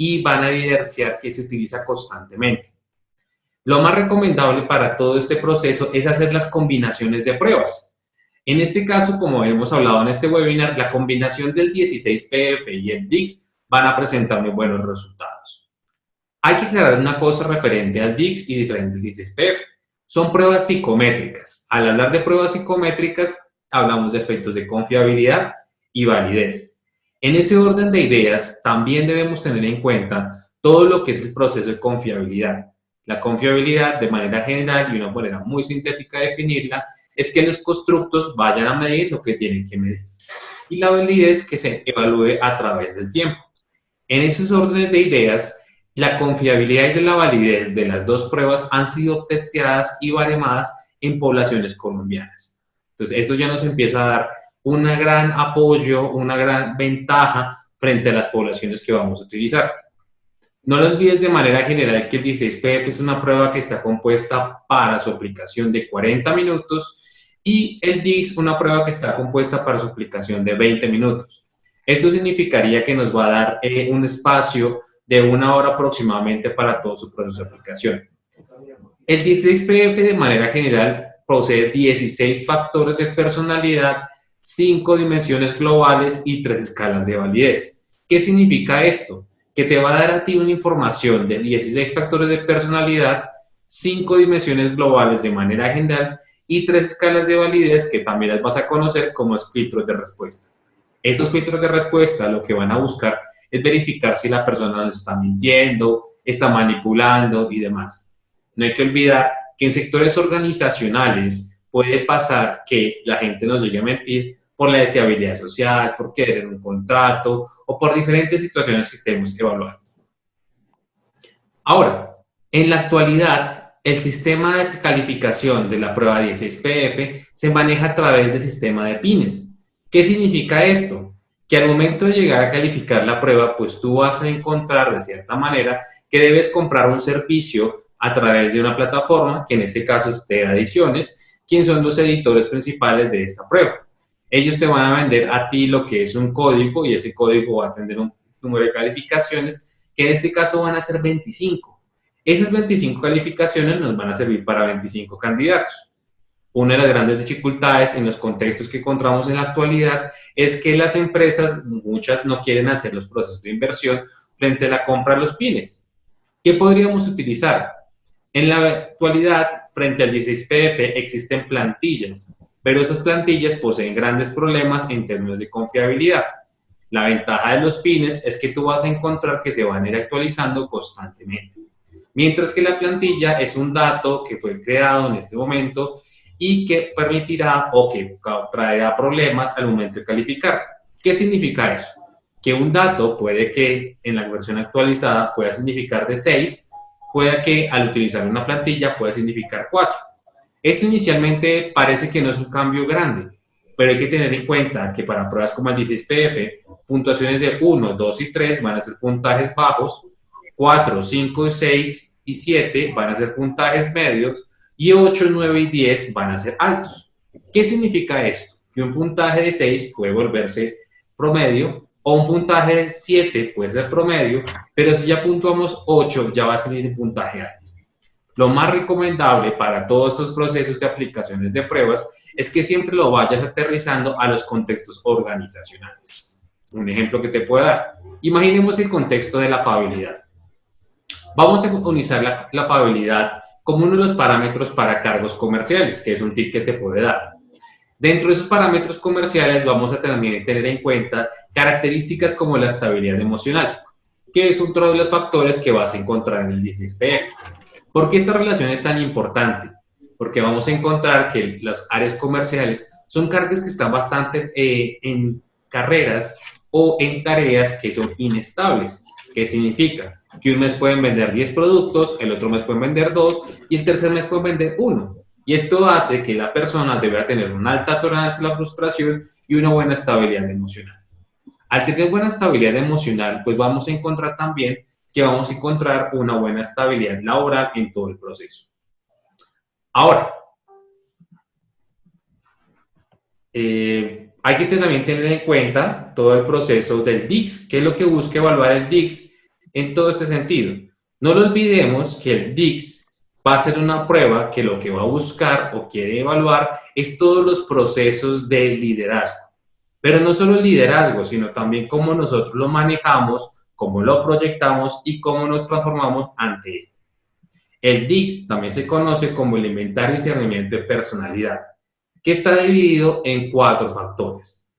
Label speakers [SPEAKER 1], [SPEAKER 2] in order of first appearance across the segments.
[SPEAKER 1] y van a evidenciar que se utiliza constantemente. Lo más recomendable para todo este proceso es hacer las combinaciones de pruebas. En este caso, como hemos hablado en este webinar, la combinación del 16PF y el DIGS van a presentar muy buenos resultados. Hay que aclarar una cosa referente al DIGS y diferente al 16PF. Son pruebas psicométricas. Al hablar de pruebas psicométricas, hablamos de aspectos de confiabilidad y validez. En ese orden de ideas, también debemos tener en cuenta todo lo que es el proceso de confiabilidad. La confiabilidad, de manera general y una manera muy sintética de definirla, es que los constructos vayan a medir lo que tienen que medir. Y la validez que se evalúe a través del tiempo. En esos órdenes de ideas, la confiabilidad y la validez de las dos pruebas han sido testeadas y baremadas en poblaciones colombianas. Entonces, esto ya nos empieza a dar un gran apoyo, una gran ventaja frente a las poblaciones que vamos a utilizar. No lo olvides de manera general que el 16PF es una prueba que está compuesta para su aplicación de 40 minutos y el DIGS una prueba que está compuesta para su aplicación de 20 minutos. Esto significaría que nos va a dar un espacio de 1 hora aproximadamente para todo su proceso de aplicación. El 16PF de manera general posee 16 factores de personalidad, 5 dimensiones globales y 3 escalas de validez. ¿Qué significa esto? Que te va a dar a ti una información de 16 factores de personalidad, 5 dimensiones globales de manera general y 3 escalas de validez que también las vas a conocer como filtros de respuesta. Estos filtros de respuesta lo que van a buscar es verificar si la persona nos está mintiendo, está manipulando y demás. No hay que olvidar que en sectores organizacionales puede pasar que la gente nos llegue a mentir por la deseabilidad social, por querer un contrato o por diferentes situaciones que estemos evaluando. Ahora, en la actualidad, el sistema de calificación de la prueba 16PF se maneja a través del sistema de pines. ¿Qué significa esto? Que al momento de llegar a calificar la prueba, pues tú vas a encontrar de cierta manera que debes comprar un servicio a través de una plataforma, que en este caso es de Adiciones, quienes son los editores principales de esta prueba. Ellos te van a vender a ti lo que es un código y ese código va a tener un número de calificaciones que en este caso van a ser 25. Esas 25 calificaciones nos van a servir para 25 candidatos. Una de las grandes dificultades en los contextos que encontramos en la actualidad es que las empresas, muchas no quieren hacer los procesos de inversión frente a la compra de los pines. ¿Qué podríamos utilizar? En la actualidad, frente al 16PF existen plantillas, pero esas plantillas poseen grandes problemas en términos de confiabilidad. La ventaja de los pines es que tú vas a encontrar que se van a ir actualizando constantemente, mientras que la plantilla es un dato que fue creado en este momento y que permitirá o que traerá problemas al momento de calificar. ¿Qué significa eso? Que un dato puede que en la versión actualizada pueda significar de 6, puede que al utilizar una plantilla pueda significar 4. Esto inicialmente parece que no es un cambio grande, pero hay que tener en cuenta que para pruebas como el 16PF, puntuaciones de 1, 2 y 3 van a ser puntajes bajos, 4, 5, 6 y 7 van a ser puntajes medios y 8, 9 y 10 van a ser altos. ¿Qué significa esto? Que un puntaje de 6 puede volverse promedio o un puntaje de 7 puede ser promedio, pero si ya puntuamos 8 ya va a salir un puntaje alto. Lo más recomendable para todos estos procesos de aplicaciones de pruebas es que siempre lo vayas aterrizando a los contextos organizacionales. Un ejemplo que te puedo dar. Imaginemos el contexto de la afabilidad. Vamos a utilizar la afabilidad como uno de los parámetros para cargos comerciales, que es un tip que te puede dar. Dentro de esos parámetros comerciales vamos a también tener en cuenta características como la estabilidad emocional, que es otro de los factores que vas a encontrar en el 16PF. ¿Por qué esta relación es tan importante? Porque vamos a encontrar que las áreas comerciales son cargos que están bastante en carreras o en tareas que son inestables. ¿Qué significa? Que un mes pueden vender 10 productos, el otro mes pueden vender 2 y el tercer mes pueden vender 1. Y esto hace que la persona deba tener una alta tolerancia a la frustración y una buena estabilidad emocional. Al tener buena estabilidad emocional, pues vamos a encontrar también que vamos a encontrar una buena estabilidad laboral en todo el proceso. Ahora, hay que también tener en cuenta todo el proceso del DIGS. ¿Qué es lo que busca evaluar el DIGS? en todo este sentido. No lo olvidemos que el DICS va a ser una prueba que lo que va a buscar o quiere evaluar es todos los procesos de liderazgo. Pero no solo el liderazgo, sino también cómo nosotros lo manejamos, cómo lo proyectamos y cómo nos transformamos ante él. El DICS también se conoce como el inventario y discernimiento de personalidad, que está dividido en 4 factores.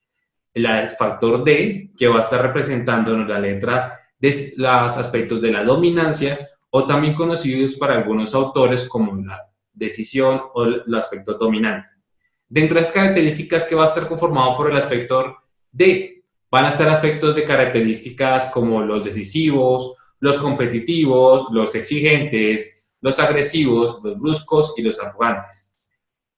[SPEAKER 1] El factor D, que va a estar representándonos la letra de los aspectos de la dominancia, o también conocidos para algunos autores como la decisión o el aspecto dominante. Dentro de las características que va a estar conformado por el aspecto D, van a estar aspectos de características como los decisivos, los competitivos, los exigentes, los agresivos, los bruscos y los arrogantes.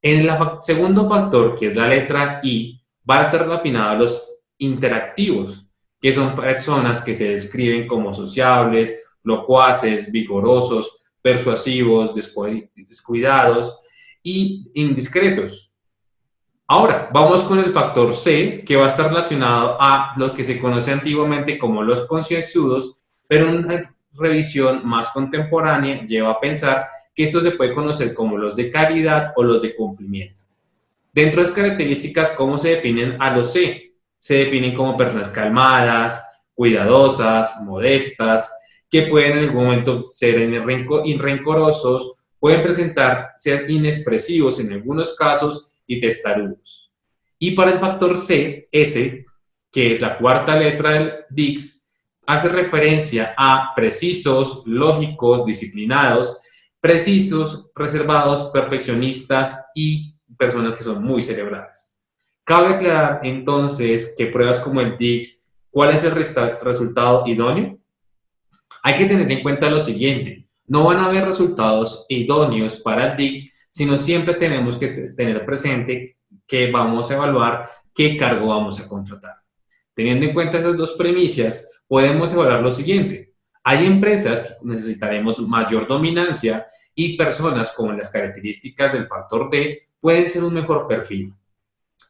[SPEAKER 1] En el segundo factor, que es la letra I, van a estar relacionados los interactivos, que son personas que se describen como sociables, locuaces, vigorosos, persuasivos, descuidados y indiscretos. Ahora, vamos con el factor C, que va a estar relacionado a lo que se conoce antiguamente como los concienzudos, pero una revisión más contemporánea lleva a pensar que esto se puede conocer como los de caridad o los de cumplimiento. Dentro de las características, ¿cómo se definen a los C? Se definen como personas calmadas, cuidadosas, modestas, que pueden en algún momento ser irrencorosos, pueden ser inexpresivos en algunos casos y testarudos. Y para el factor C, S, que es la cuarta letra del DICS, hace referencia a precisos, lógicos, disciplinados, precisos, reservados, perfeccionistas y personas que son muy cerebrales. Cabe aclarar entonces que pruebas como el DICS, ¿cuál es el resultado idóneo? Hay que tener en cuenta lo siguiente, no van a haber resultados idóneos para el DICS, sino siempre tenemos que tener presente que vamos a evaluar qué cargo vamos a contratar. Teniendo en cuenta esas dos premisas, podemos evaluar lo siguiente. Hay empresas que necesitaremos mayor dominancia y personas con las características del factor D pueden ser un mejor perfil.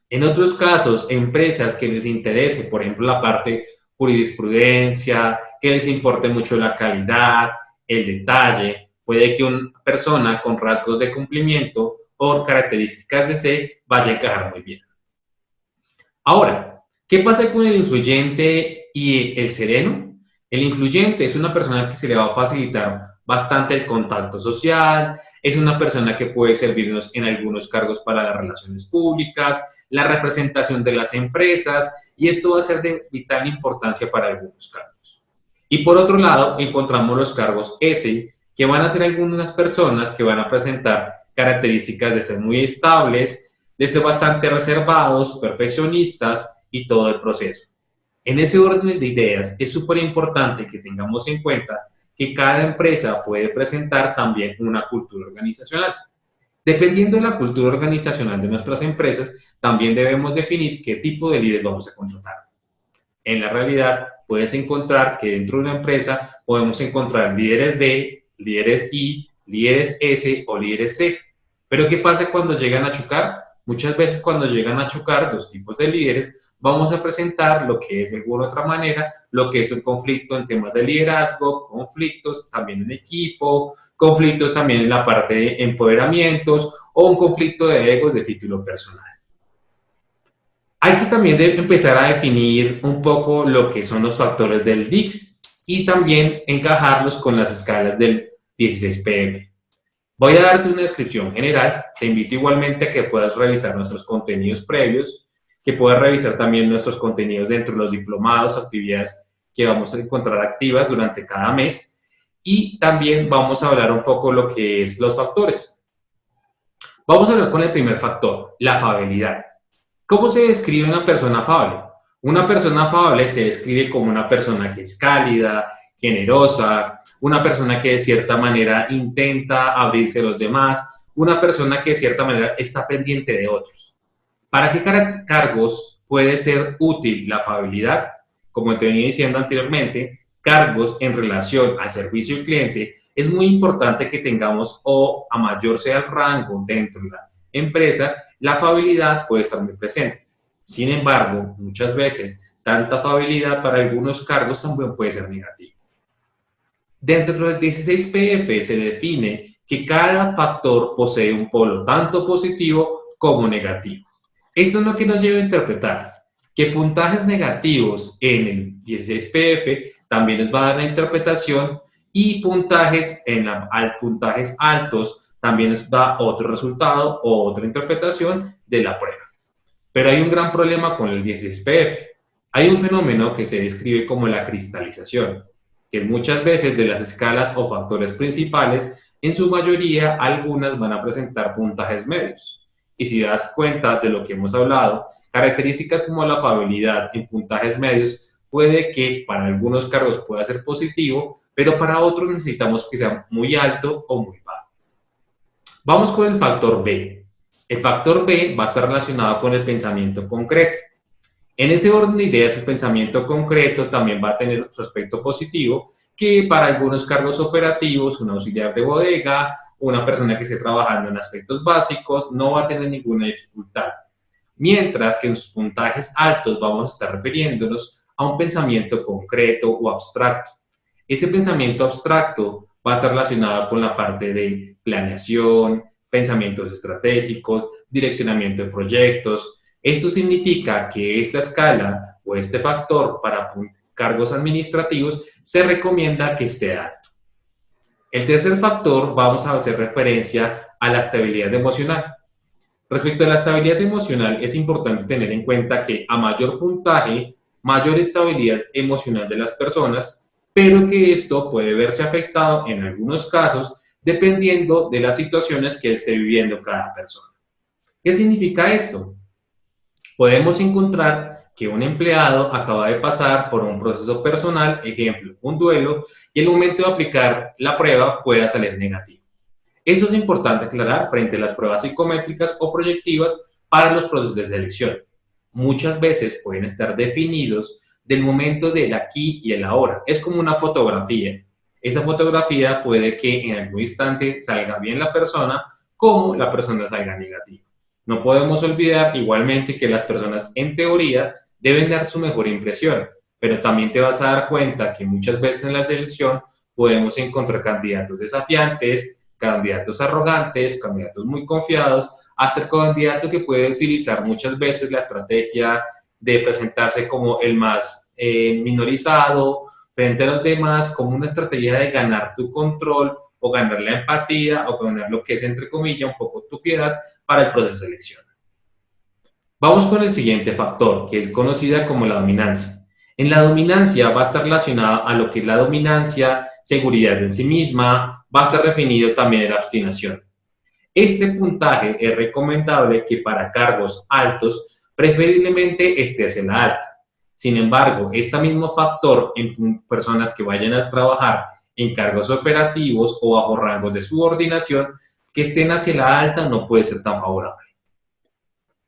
[SPEAKER 1] En otros casos, empresas que les interese, por ejemplo, la parte jurisprudencia, que les importe mucho la calidad, el detalle, puede que una persona con rasgos de cumplimiento o características de C vaya a encajar muy bien. Ahora, ¿qué pasa con el influyente y el sereno? El influyente es una persona que se le va a facilitar bastante el contacto social, es una persona que puede servirnos en algunos cargos para las relaciones públicas, la representación de las empresas, y esto va a ser de vital importancia para algunos cargos. Y por otro lado, encontramos los cargos S, que van a ser algunas personas que van a presentar características de ser muy estables, de ser bastante reservados, perfeccionistas y todo el proceso. En ese orden de ideas, es súper importante que tengamos en cuenta que cada empresa puede presentar también una cultura organizacional. Dependiendo de la cultura organizacional de nuestras empresas, también debemos definir qué tipo de líderes vamos a contratar. En la realidad, puedes encontrar que dentro de una empresa podemos encontrar líderes D, líderes I, líderes S o líderes C. Pero ¿qué pasa cuando llegan a chocar? Muchas veces cuando llegan a chocar dos tipos de líderes, vamos a presentar lo que es de alguna otra manera, lo que es un conflicto en temas de liderazgo, conflictos también en equipo, conflictos también en la parte de empoderamientos o un conflicto de egos de título personal. Hay que también empezar a definir un poco lo que son los factores del DICS y también encajarlos con las escalas del 16PF. Voy a darte una descripción general, te invito igualmente a que puedas revisar nuestros contenidos previos, que puedas revisar también nuestros contenidos dentro de los diplomados, actividades que vamos a encontrar activas durante cada mes, y también vamos a hablar un poco lo que es los factores. Vamos a hablar con el primer factor, la afabilidad. ¿Cómo se describe una persona afable? Una persona afable se describe como una persona que es cálida, generosa, una persona que de cierta manera intenta abrirse a los demás, una persona que de cierta manera está pendiente de otros. ¿Para qué cargos puede ser útil la afabilidad? Como te venía diciendo anteriormente, cargos en relación al servicio al cliente, es muy importante que tengamos o a mayor sea el rango dentro de la empresa, la afabilidad puede estar muy presente. Sin embargo, muchas veces, tanta afabilidad para algunos cargos también puede ser negativa. Dentro del 16PF se define que cada factor posee un polo tanto positivo como negativo. Esto es lo que nos lleva a interpretar que puntajes negativos en el 16PF también nos va a dar la interpretación y puntajes puntajes altos también nos da otro resultado o otra interpretación de la prueba. Pero hay un gran problema con el 16PF. Hay un fenómeno que se describe como la cristalización, que muchas veces de las escalas o factores principales, en su mayoría, algunas van a presentar puntajes medios. Y si das cuenta de lo que hemos hablado, características como la afabilidad en puntajes medios puede que para algunos cargos pueda ser positivo, pero para otros necesitamos que sea muy alto o muy bajo. Vamos con el factor B. El factor B va a estar relacionado con el pensamiento concreto. En ese orden de ideas, el pensamiento concreto también va a tener su aspecto positivo, que para algunos cargos operativos, un auxiliar de bodega, una persona que esté trabajando en aspectos básicos, no va a tener ninguna dificultad. Mientras que en sus puntajes altos vamos a estar refiriéndonos a un pensamiento concreto o abstracto. Ese pensamiento abstracto va a estar relacionado con la parte de planeación, pensamientos estratégicos, direccionamiento de proyectos. Esto significa que esta escala o este factor para cargos administrativos se recomienda que esté alto. El tercer factor, vamos a hacer referencia a la estabilidad emocional. Respecto a la estabilidad emocional, es importante tener en cuenta que a mayor puntaje, mayor estabilidad emocional de las personas, pero que esto puede verse afectado en algunos casos dependiendo de las situaciones que esté viviendo cada persona. ¿Qué significa esto? Podemos encontrar que un empleado acaba de pasar por un proceso personal, ejemplo, un duelo, y el momento de aplicar la prueba pueda salir negativo. Eso es importante aclarar frente a las pruebas psicométricas o proyectivas para los procesos de selección. Muchas veces pueden estar definidos del momento del aquí y el ahora. Es como una fotografía. Esa fotografía puede que en algún instante salga bien la persona, como la persona salga negativa. No podemos olvidar igualmente que las personas en teoría deben dar su mejor impresión, pero también te vas a dar cuenta que muchas veces en la selección podemos encontrar candidatos desafiantes, candidatos arrogantes, candidatos muy confiados, hasta el candidato que puede utilizar muchas veces la estrategia de presentarse como el más minorizado frente a los demás, como una estrategia de ganar tu control o ganar la empatía o ganar lo que es, entre comillas, un poco tu piedad para el proceso de selección. Vamos con el siguiente factor, que es conocida como la dominancia. En la dominancia va a estar relacionada a lo que es la dominancia, seguridad en sí misma, va a estar definido también en la obstinación. Este puntaje es recomendable que para cargos altos, preferiblemente esté hacia la alta. Sin embargo, este mismo factor en personas que vayan a trabajar en cargos operativos o bajo rangos de subordinación, que estén hacia la alta no puede ser tan favorable.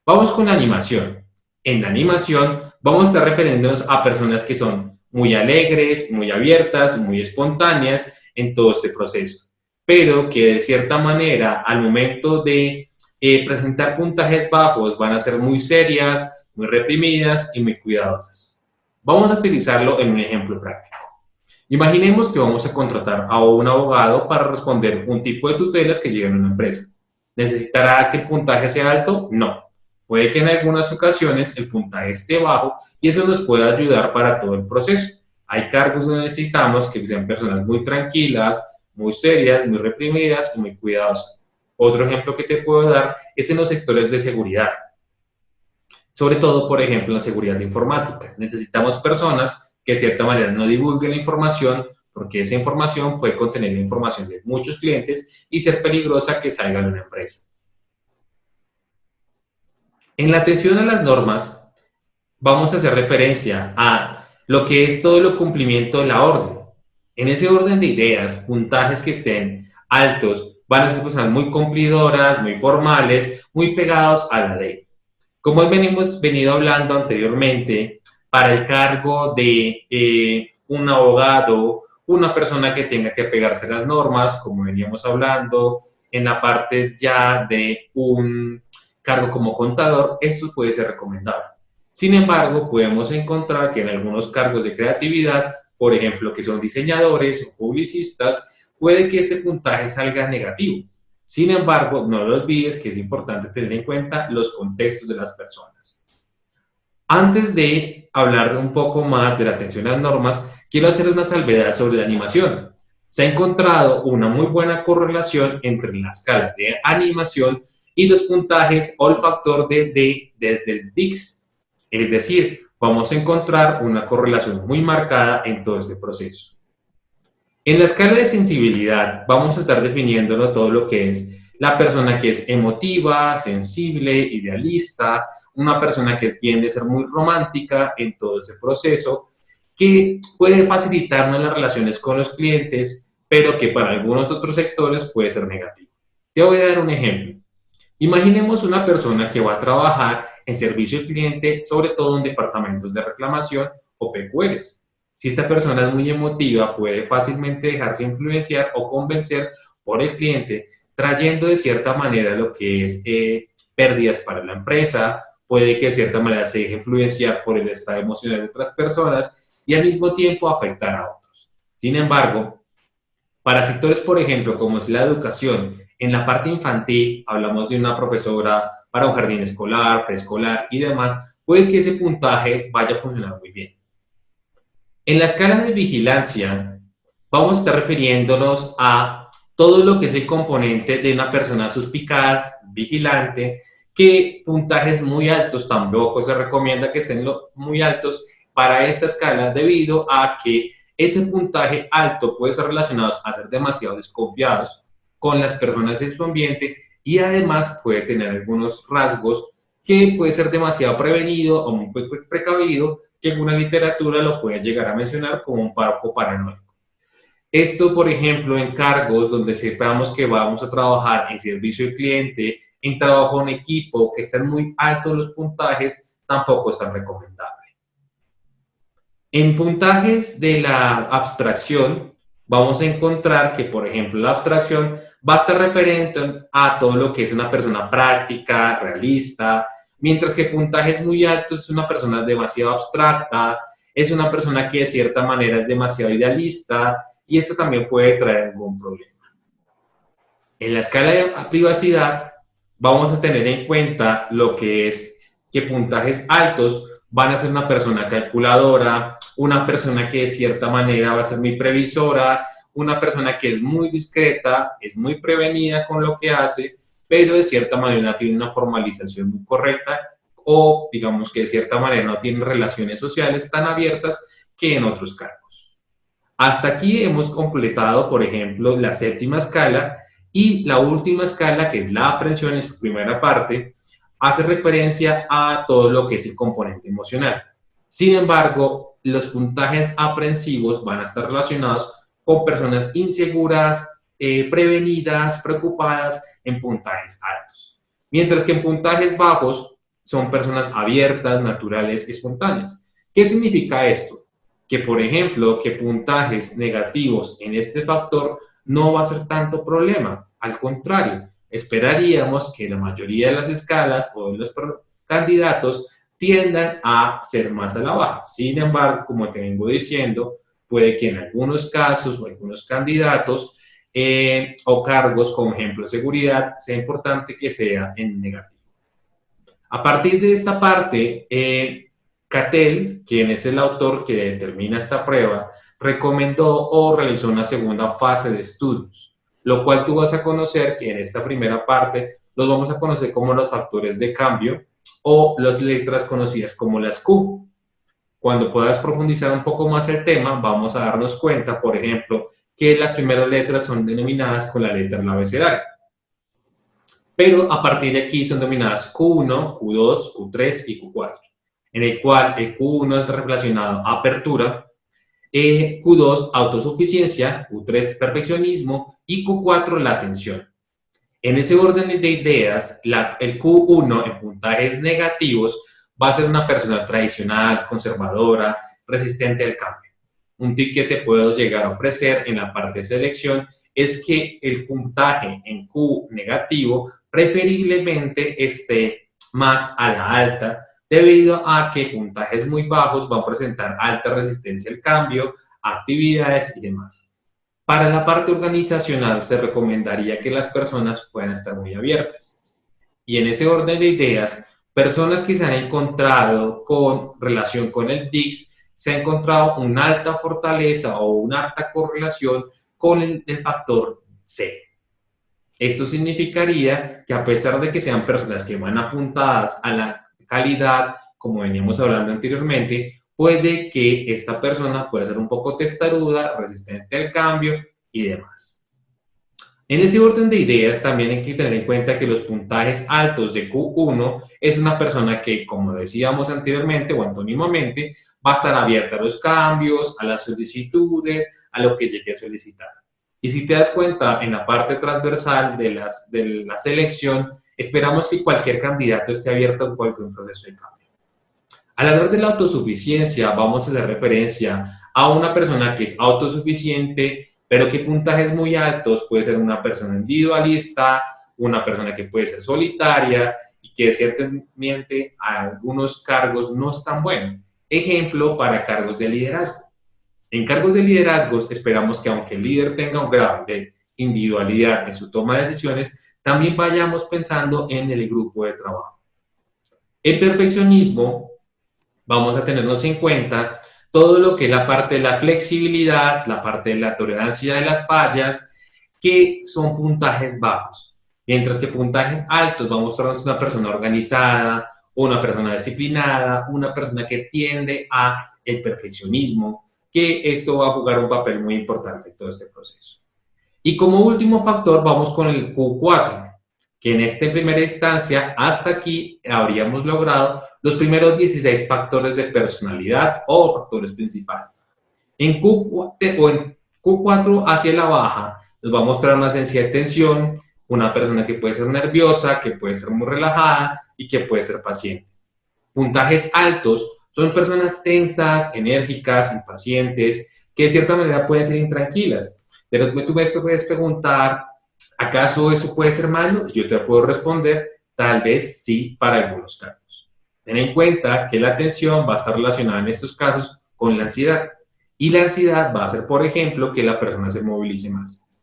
[SPEAKER 1] Vamos con la animación. En la animación vamos a estar refiriéndonos a personas que son muy alegres, muy abiertas, muy espontáneas en todo este proceso, pero que de cierta manera al momento de presentar puntajes bajos van a ser muy serias, muy reprimidas y muy cuidadosas. Vamos a utilizarlo en un ejemplo práctico. Imaginemos que vamos a contratar a un abogado para responder un tipo de tutelas que llegan a una empresa. ¿Necesitará que el puntaje sea alto? No. Puede que en algunas ocasiones el puntaje esté bajo y eso nos puede ayudar para todo el proceso. Hay cargos donde necesitamos que sean personas muy tranquilas, muy serias, muy reprimidas y muy cuidadosas. Otro ejemplo que te puedo dar es en los sectores de seguridad. Sobre todo, por ejemplo, en la seguridad informática. Necesitamos personas que de cierta manera no divulguen la información porque esa información puede contener la información de muchos clientes y ser peligrosa que salga de una empresa. En la atención a las normas, vamos a hacer referencia a lo que es todo el cumplimiento de la orden. En ese orden de ideas, puntajes que estén altos van a ser personas muy cumplidoras, muy formales, muy pegados a la ley. Como hemos venido hablando anteriormente, para el cargo de un abogado, una persona que tenga que pegarse a las normas, como veníamos hablando, en la parte ya de un cargo como contador, esto puede ser recomendable. Sin embargo, podemos encontrar que en algunos cargos de creatividad por ejemplo, que son diseñadores o publicistas, puede que este puntaje salga negativo. Sin embargo, no lo olvides que es importante tener en cuenta los contextos de las personas. Antes de hablar un poco más de la atención a las normas, quiero hacer una salvedad sobre la animación. Se ha encontrado una muy buena correlación entre la escala de animación y los puntajes o el factor de D desde el DICS. Es decir, vamos a encontrar una correlación muy marcada en todo este proceso. En la escala de sensibilidad vamos a estar definiéndolo todo lo que es la persona que es emotiva, sensible, idealista, una persona que tiende a ser muy romántica en todo ese proceso, que puede facilitarnos las relaciones con los clientes, pero que para algunos otros sectores puede ser negativo. Te voy a dar un ejemplo. Imaginemos una persona que va a trabajar en servicio al cliente, sobre todo en departamentos de reclamación o PQRs. Si esta persona es muy emotiva, puede fácilmente dejarse influenciar o convencer por el cliente, trayendo de cierta manera lo que es pérdidas para la empresa, puede que de cierta manera se deje influenciar por el estado emocional de otras personas y al mismo tiempo afectar a otros. Sin embargo, para sectores, por ejemplo, como es la educación, en la parte infantil, hablamos de una profesora para un jardín escolar, preescolar y demás, puede que ese puntaje vaya a funcionar muy bien. En la escala de vigilancia, vamos a estar refiriéndonos a todo lo que es el componente de una persona suspicaz, vigilante, que puntajes muy altos tampoco se recomienda que estén muy altos para esta escala debido a que ese puntaje alto puede ser relacionado a ser demasiado desconfiados con las personas en su ambiente y además puede tener algunos rasgos que puede ser demasiado prevenido o muy precavido, que en una literatura lo puede llegar a mencionar como un poco paranoico. Esto, por ejemplo, en cargos donde sepamos que vamos a trabajar en servicio al cliente, en trabajo en equipo, que están muy altos los puntajes, tampoco es tan recomendable. En puntajes de la abstracción, vamos a encontrar que, por ejemplo, la abstracción va a estar referente a todo lo que es una persona práctica, realista, mientras que puntajes muy altos es una persona demasiado abstracta, es una persona que de cierta manera es demasiado idealista y esto también puede traer algún problema. En la escala de privacidad vamos a tener en cuenta lo que es que puntajes altos van a ser una persona calculadora, una persona que de cierta manera va a ser muy previsora, una persona que es muy discreta, es muy prevenida con lo que hace, pero de cierta manera no tiene una formalización muy correcta o digamos que de cierta manera no tiene relaciones sociales tan abiertas que en otros cargos. Hasta aquí hemos completado, por ejemplo, la séptima escala y la última escala, que es la aprensión en su primera parte, hace referencia a todo lo que es el componente emocional. Sin embargo, los puntajes aprensivos van a estar relacionados con personas inseguras, prevenidas, preocupadas en puntajes altos. Mientras que en puntajes bajos son personas abiertas, naturales, espontáneas. ¿Qué significa esto? Que, por ejemplo, que puntajes negativos en este factor no va a ser tanto problema. Al contrario, esperaríamos que la mayoría de las escalas o de los candidatos tiendan a ser más a la baja. Sin embargo, como te vengo diciendo, puede que en algunos casos o algunos candidatos o cargos, como ejemplo seguridad, sea importante que sea en negativo. A partir de esta parte, Cattell, quien es el autor que determina esta prueba, recomendó o realizó una segunda fase de estudios, lo cual tú vas a conocer que en esta primera parte los vamos a conocer como los factores de cambio o las letras conocidas como las Q. Cuando puedas profundizar un poco más el tema, vamos a darnos cuenta, por ejemplo, que las primeras letras son denominadas con la letra del abecedario. Pero a partir de aquí son denominadas Q1, Q2, Q3 y Q4, en el cual el Q1 es relacionado a apertura, Q2 autosuficiencia, Q3 perfeccionismo y Q4 la atención. En ese orden de ideas, el Q1 en puntajes negativos va a ser una persona tradicional, conservadora, resistente al cambio. Un tip que te puedo llegar a ofrecer en la parte de selección es que el puntaje en Q negativo preferiblemente esté más a la alta, debido a que puntajes muy bajos van a presentar alta resistencia al cambio, actividades y demás. Para la parte organizacional se recomendaría que las personas puedan estar muy abiertas. Y en ese orden de ideas, personas que se han encontrado con relación con el DISC, se ha encontrado una alta fortaleza o una alta correlación con el factor C. Esto significaría que a pesar de que sean personas que van apuntadas a la calidad, como veníamos hablando anteriormente, puede que esta persona pueda ser un poco testaruda, resistente al cambio y demás. En ese orden de ideas también hay que tener en cuenta que los puntajes altos de Q1 es una persona que, como decíamos anteriormente o antónimamente, va a estar abierta a los cambios, a las solicitudes, a lo que llegue a solicitar. Y si te das cuenta, en la parte transversal de la selección, esperamos que cualquier candidato esté abierto a cualquier proceso de cambio. Al hablar de la autosuficiencia, vamos a hacer referencia a una persona que es autosuficiente, pero que puntajes muy altos puede ser una persona individualista, una persona que puede ser solitaria y que ciertamente a algunos cargos no es tan bueno. Ejemplo para cargos de liderazgo. En cargos de liderazgo esperamos que aunque el líder tenga un grado de individualidad en su toma de decisiones, también vayamos pensando en el grupo de trabajo. El perfeccionismo, vamos a tenernos en cuenta todo lo que es la parte de la flexibilidad, la parte de la tolerancia de las fallas, que son puntajes bajos. Mientras que puntajes altos vamos a mostrarnos una persona organizada, una persona disciplinada, una persona que tiende a el perfeccionismo, que esto va a jugar un papel muy importante en todo este proceso. Y como último factor vamos con el Q4, que en esta primera instancia, hasta aquí habríamos logrado los primeros 16 factores de personalidad o factores principales. En Q4 hacia la baja nos va a mostrar una esencia de tensión, una persona que puede ser nerviosa, que puede ser muy relajada y que puede ser paciente. Puntajes altos son personas tensas, enérgicas, impacientes, que de cierta manera pueden ser intranquilas. Pero tú me puedes preguntar, ¿acaso eso puede ser malo? Yo te puedo responder, tal vez sí para algunos casos. Ten en cuenta que la atención va a estar relacionada en estos casos con la ansiedad. Y la ansiedad va a hacer, por ejemplo, que la persona se movilice más.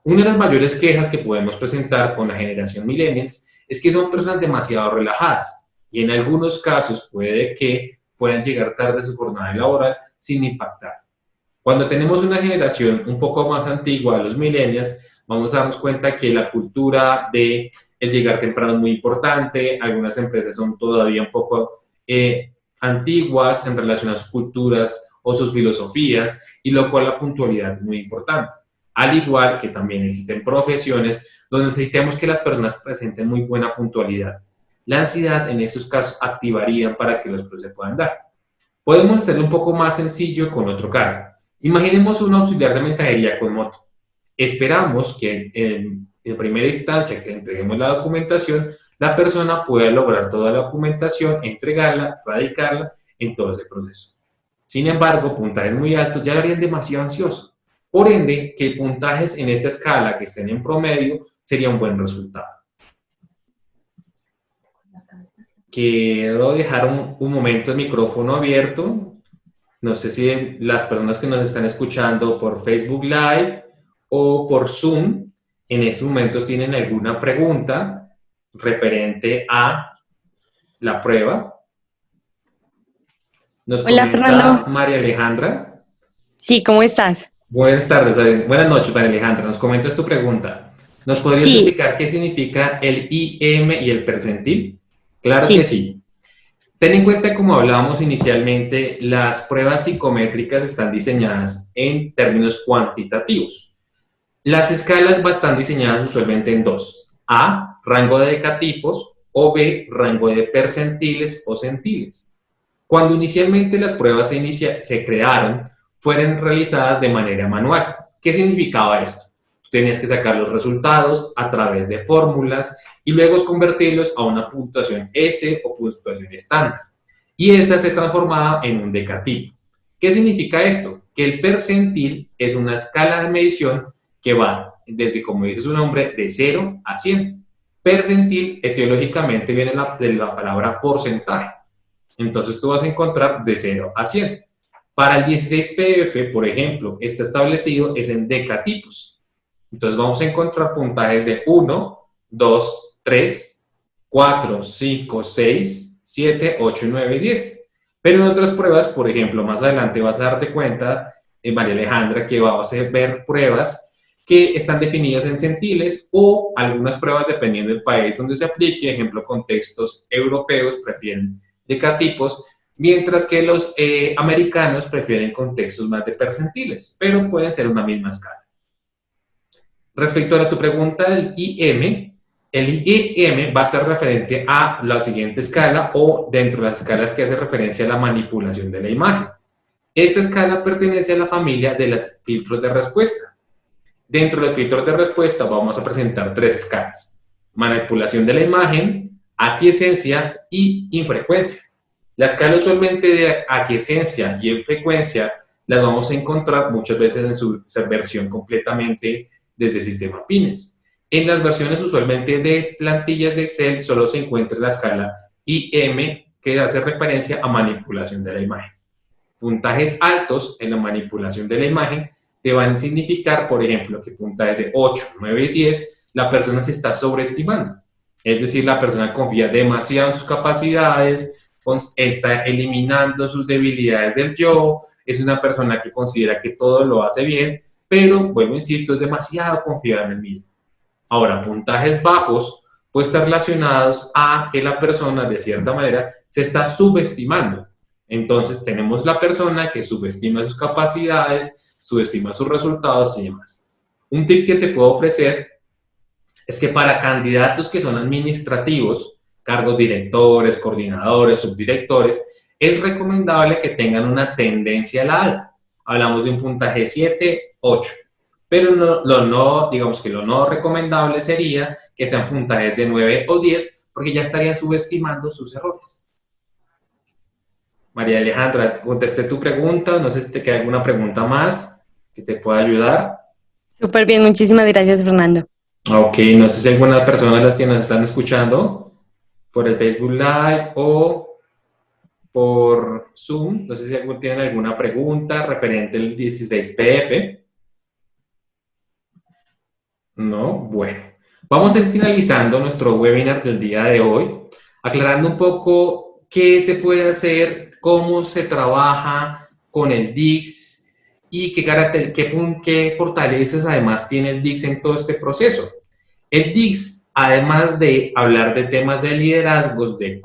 [SPEAKER 1] Una de las mayores quejas que podemos presentar con la generación millennials es que son personas demasiado relajadas y en algunos casos puede que puedan llegar tarde a su jornada laboral sin impactar. Cuando tenemos una generación un poco más antigua, los millennials, vamos a darnos cuenta que la cultura de el llegar temprano es muy importante. Algunas empresas son todavía un poco antiguas en relación a sus culturas o sus filosofías, y lo cual la puntualidad es muy importante. Al igual que también existen profesiones donde necesitamos que las personas presenten muy buena puntualidad. La ansiedad en estos casos activaría para que los procesos se puedan dar. Podemos hacerlo un poco más sencillo con otro cargo. Imaginemos un auxiliar de mensajería con moto. Esperamos que en primera instancia que entreguemos la documentación, la persona pueda lograr toda la documentación, entregarla, radicarla en todo ese proceso. Sin embargo, puntajes muy altos ya lo harían demasiado ansioso. Por ende, que puntajes en esta escala que estén en promedio sería un buen resultado. Quiero dejar un momento el micrófono abierto. No sé si las personas que nos están escuchando por Facebook Live o por Zoom en estos momentos tienen alguna pregunta referente a la prueba. Nos
[SPEAKER 2] Hola,
[SPEAKER 1] comenta
[SPEAKER 2] Fernando.
[SPEAKER 1] María Alejandra.
[SPEAKER 2] Sí, ¿cómo estás?
[SPEAKER 1] Buenas tardes, buenas noches, María Alejandra. Nos comentas tu pregunta. ¿Nos podrías
[SPEAKER 2] Sí,
[SPEAKER 1] explicar qué significa el IM y el percentil? Claro que
[SPEAKER 2] sí.
[SPEAKER 1] sí. Ten en cuenta, como hablábamos inicialmente, las pruebas psicométricas están diseñadas en términos cuantitativos. Las escalas están diseñadas usualmente en dos: A, rango de decatipos, o B, rango de percentiles o centiles. Cuando inicialmente las pruebas se crearon, fueron realizadas de manera manual. ¿Qué significaba esto? Tenías que sacar los resultados a través de fórmulas y luego convertirlos a una puntuación S o puntuación estándar. Y esa se transformaba en un decatipo. ¿Qué significa esto? Que el percentil es una escala de medición que va desde, como dice su nombre, de 0 a 100. Percentil etiológicamente viene de la palabra porcentaje. Entonces tú vas a encontrar de 0 a 100. Para el 16PF, por ejemplo, está establecido es en decatipos. Entonces vamos a encontrar puntajes de 1, 2, 3, 4, 5, 6, 7, 8, 9 y 10. Pero en otras pruebas, por ejemplo, más adelante vas a darte cuenta, María Alejandra, que vamos a ver pruebas que están definidas en centiles o algunas pruebas, dependiendo del país donde se aplique, ejemplo, contextos europeos prefieren decatipos, mientras que los americanos prefieren contextos más de percentiles, pero pueden ser una misma escala. Respecto a tu pregunta del IM, el IM va a estar referente a la siguiente escala o dentro de las escalas que hace referencia a la manipulación de la imagen. Esta escala pertenece a la familia de los filtros de respuesta. Dentro de filtros de respuesta vamos a presentar 3 escalas: manipulación de la imagen, aquiescencia y infrecuencia. La escala usualmente de aquiescencia y infrecuencia las vamos a encontrar muchas veces en su versión completamente desde el sistema Pines. En las versiones usualmente de plantillas de Excel solo se encuentra la escala IM, que hace referencia a manipulación de la imagen. Puntajes altos en la manipulación de la imagen te van a significar, por ejemplo, que puntajes de 8, 9 y 10, la persona se está sobreestimando. Es decir, la persona confía demasiado en sus capacidades, está eliminando sus debilidades del yo, es una persona que considera que todo lo hace bien, pero, bueno, insisto, es demasiado confiada en el mismo. Ahora, puntajes bajos pueden estar relacionados a que la persona, de cierta manera, se está subestimando. Entonces, tenemos la persona que subestima sus capacidades, subestima sus resultados y demás. Un tip que te puedo ofrecer es que para candidatos que son administrativos, cargos directores, coordinadores, subdirectores, es recomendable que tengan una tendencia a la alta. Hablamos de un puntaje 7, 8. Pero digamos que lo no recomendable sería que sean puntajes de 9 o 10, porque ya estarían subestimando sus errores. María Alejandra, contesté tu pregunta. No sé si te queda alguna pregunta más que te pueda ayudar.
[SPEAKER 2] Súper bien, muchísimas gracias, Fernando.
[SPEAKER 1] Ok, no sé si alguna persona de las que nos están escuchando por el Facebook Live o por Zoom, no sé si tienen alguna pregunta referente al 16PF. No, bueno. Vamos a ir finalizando nuestro webinar del día de hoy, aclarando un poco qué se puede hacer, cómo se trabaja con el DICS y qué fortalezas además tiene el DICS en todo este proceso. El DICS, además de hablar de temas de liderazgos, de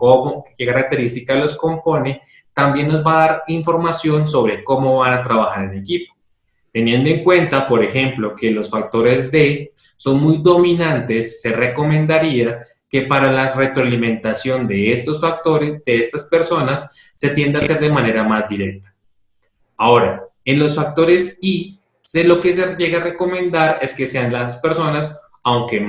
[SPEAKER 1] qué características los compone, también nos va a dar información sobre cómo van a trabajar en equipo. Teniendo en cuenta, por ejemplo, que los factores D son muy dominantes, se recomendaría que para la retroalimentación de estos factores, de estas personas, se tienda a hacer de manera más directa. Ahora, en los factores I, lo que se llega a recomendar es que sean las personas, aunque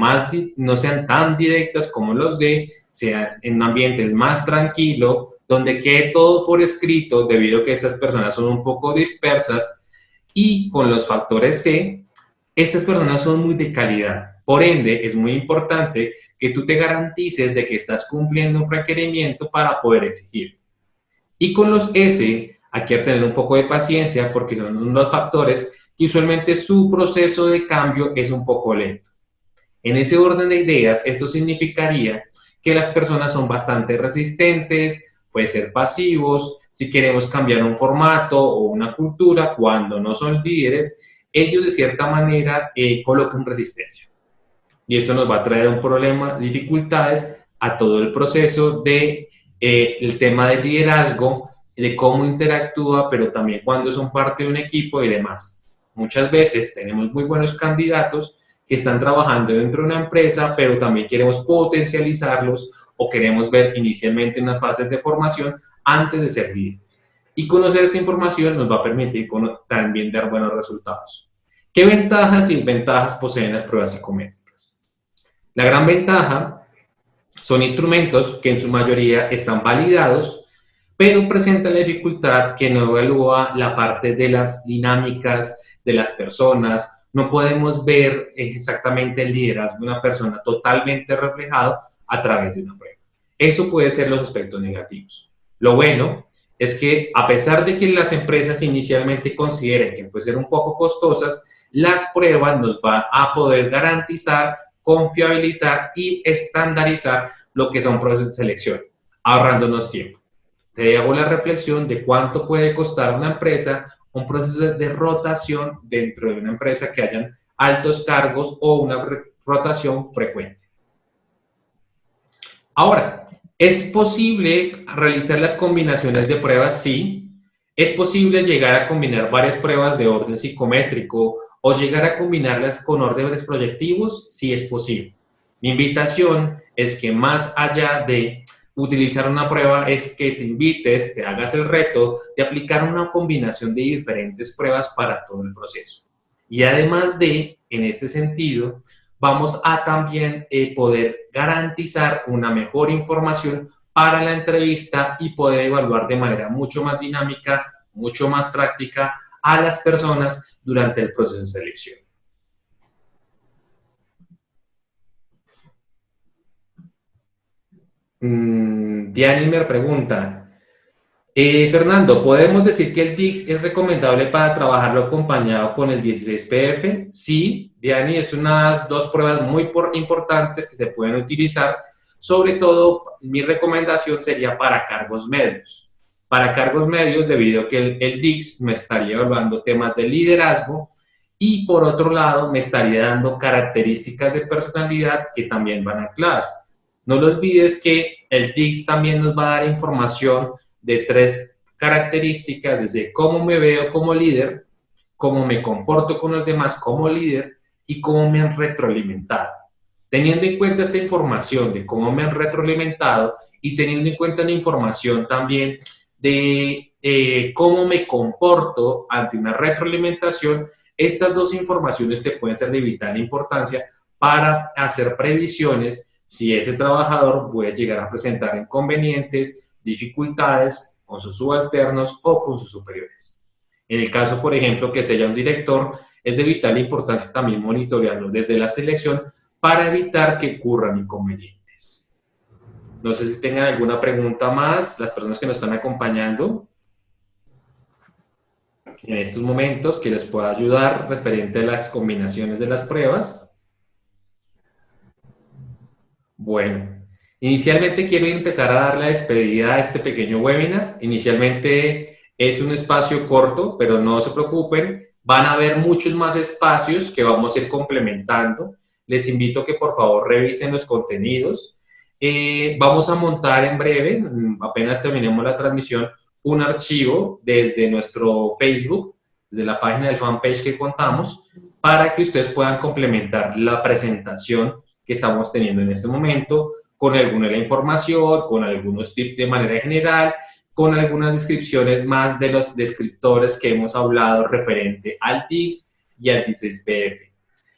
[SPEAKER 1] no sean tan directas como los D, sean en ambientes más tranquilos, donde quede todo por escrito, debido a que estas personas son un poco dispersas. Y con los factores C, estas personas son muy de calidad. Por ende, es muy importante que tú te garantices de que estás cumpliendo un requerimiento para poder exigir. Y con los S, hay que tener un poco de paciencia porque son unos factores que usualmente su proceso de cambio es un poco lento. En ese orden de ideas, esto significaría que las personas son bastante resistentes, pueden ser pasivos. Si queremos cambiar un formato o una cultura, cuando no son líderes, ellos de cierta manera colocan resistencia. Y eso nos va a traer un problema, dificultades a todo el proceso de el tema del liderazgo, de cómo interactúa, pero también cuando son parte de un equipo y demás. Muchas veces tenemos muy buenos candidatos que están trabajando dentro de una empresa, pero también queremos potencializarlos o queremos ver inicialmente unas fases de formación antes de ser líderes. Y conocer esta información nos va a permitir también dar buenos resultados. ¿Qué ventajas y desventajas poseen las pruebas psicométricas? La gran ventaja son instrumentos que en su mayoría están validados, pero presentan la dificultad que no evalúa la parte de las dinámicas de las personas. No podemos ver exactamente el liderazgo de una persona totalmente reflejado a través de una prueba. Eso puede ser los aspectos negativos. Lo bueno es que a pesar de que las empresas inicialmente consideren que pueden ser un poco costosas, las pruebas nos van a poder garantizar, confiabilizar y estandarizar lo que son procesos de selección, ahorrándonos tiempo. Te hago la reflexión de cuánto puede costar una empresa un proceso de rotación dentro de una empresa que hayan altos cargos o una rotación frecuente. Ahora, ¿es posible realizar las combinaciones de pruebas? Sí. ¿Es posible llegar a combinar varias pruebas de orden psicométrico o llegar a combinarlas con órdenes proyectivos? Sí es posible. Mi invitación es que más allá de utilizar una prueba es que te invites, te hagas el reto de aplicar una combinación de diferentes pruebas para todo el proceso. Y además de, en este sentido, vamos a también poder garantizar una mejor información para la entrevista y poder evaluar de manera mucho más dinámica, mucho más práctica a las personas durante el proceso de selección. Diany me pregunta, Fernando, ¿podemos decir que el DICS es recomendable para trabajarlo acompañado con el 16PF? Sí, Diany, es unas dos pruebas muy importantes que se pueden utilizar. Sobre todo, mi recomendación sería para cargos medios. Para cargos medios, debido a que el DICS me estaría evaluando temas de liderazgo y por otro lado me estaría dando características de personalidad que también van ancladas. No lo olvides que el DICS también nos va a dar información de tres características, desde cómo me veo como líder, cómo me comporto con los demás como líder y cómo me han retroalimentado. Teniendo en cuenta esta información de cómo me han retroalimentado y teniendo en cuenta la información también de cómo me comporto ante una retroalimentación, estas dos informaciones te pueden ser de vital importancia para hacer previsiones si ese trabajador puede llegar a presentar inconvenientes, dificultades con sus subalternos o con sus superiores. En el caso, por ejemplo, que sea un director, es de vital importancia también monitorearlo desde la selección para evitar que ocurran inconvenientes. No sé si tengan alguna pregunta más, las personas que nos están acompañando en estos momentos, que les pueda ayudar referente a las combinaciones de las pruebas. Bueno, inicialmente quiero empezar a dar la despedida a este pequeño webinar. Inicialmente es un espacio corto, pero no se preocupen, van a haber muchos más espacios que vamos a ir complementando. Les invito a que por favor revisen los contenidos. Vamos a montar en breve, apenas terminemos la transmisión, un archivo desde nuestro Facebook, desde la página del fanpage que contamos, para que ustedes puedan complementar la presentación que estamos teniendo en este momento, con alguna de la información, con algunos tips de manera general, con algunas descripciones más de los descriptores que hemos hablado referente al DICS y al 16PF.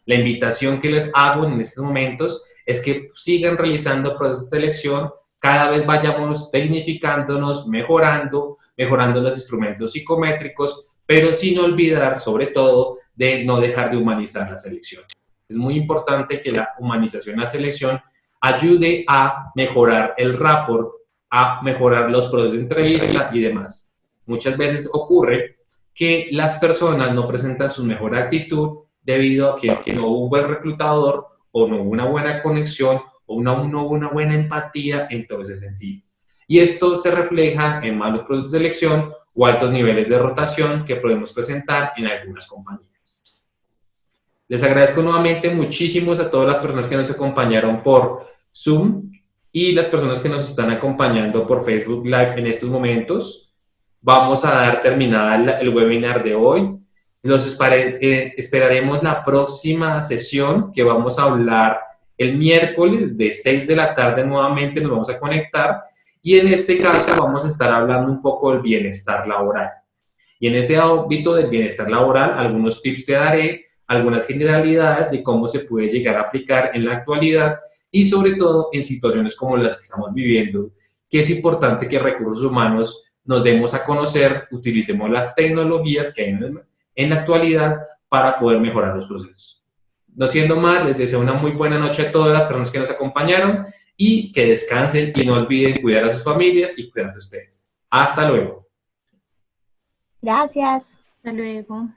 [SPEAKER 1] La invitación que les hago en estos momentos es que sigan realizando procesos de selección, cada vez vayamos tecnificándonos, mejorando los instrumentos psicométricos, pero sin olvidar, sobre todo, de no dejar de humanizar la selección. Es muy importante que la humanización de la selección ayude a mejorar el rapport, a mejorar los procesos de entrevista y demás. Muchas veces ocurre que las personas no presentan su mejor actitud debido a que no hubo un buen reclutador o no hubo una buena conexión o no hubo una buena empatía en todo ese sentido. Y esto se refleja en malos procesos de selección o altos niveles de rotación que podemos presentar en algunas compañías. Les agradezco nuevamente muchísimo a todas las personas que nos acompañaron por Zoom y las personas que nos están acompañando por Facebook Live en estos momentos. Vamos a dar terminada el webinar de hoy. Los esperaremos la próxima sesión que vamos a hablar el miércoles de 6 de la tarde nuevamente, nos vamos a conectar y en este caso vamos a estar hablando un poco del bienestar laboral. Y en ese ámbito del bienestar laboral, algunos tips te daré, algunas generalidades de cómo se puede llegar a aplicar en la actualidad y sobre todo en situaciones como las que estamos viviendo, que es importante que recursos humanos nos demos a conocer, utilicemos las tecnologías que hay en la actualidad para poder mejorar los procesos. No siendo más, les deseo una muy buena noche a todas las personas que nos acompañaron y que descansen y no olviden cuidar a sus familias y cuidar de ustedes. Hasta luego.
[SPEAKER 3] Gracias.
[SPEAKER 4] Hasta luego.